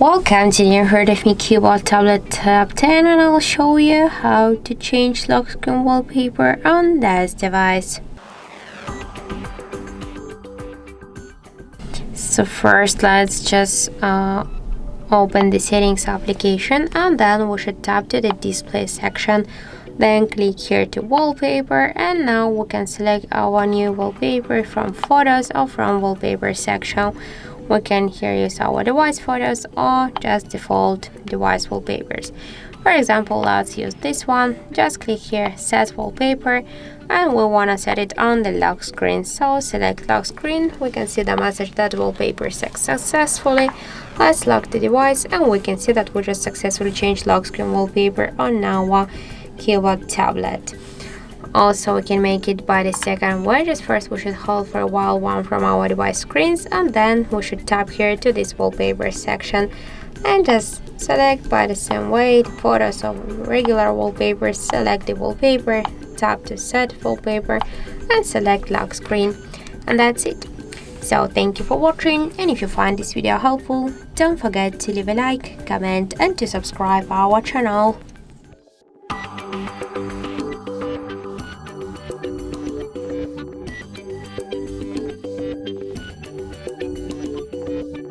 Welcome to the heard of me CUBOT Tablet Tab 10, and I'll show you how to change lock screen wallpaper on this device. So first let's just open the settings application, and then we should tap to the display section. Then click here to wallpaper, and now we can select our new wallpaper from photos or from wallpaper section. We can here use our device photos or just default device wallpapers. For example, let's use this one. Just click here, set wallpaper, and we want to set it on the lock screen. So select lock screen. We can see the message that wallpaper set successfully. Let's lock the device, and we can see that we just successfully changed lock screen wallpaper on our CUBOT tablet. Also, we can make it by the second way. Just first we should hold for a while one from our device screens, and then we should tap here to this wallpaper section and just select by the same way the photos of regular wallpapers. Select the wallpaper, tap to set wallpaper, and select lock screen, and that's it. So thank you for watching, and if you find this video helpful, don't forget to leave a like, comment, and to subscribe our channel.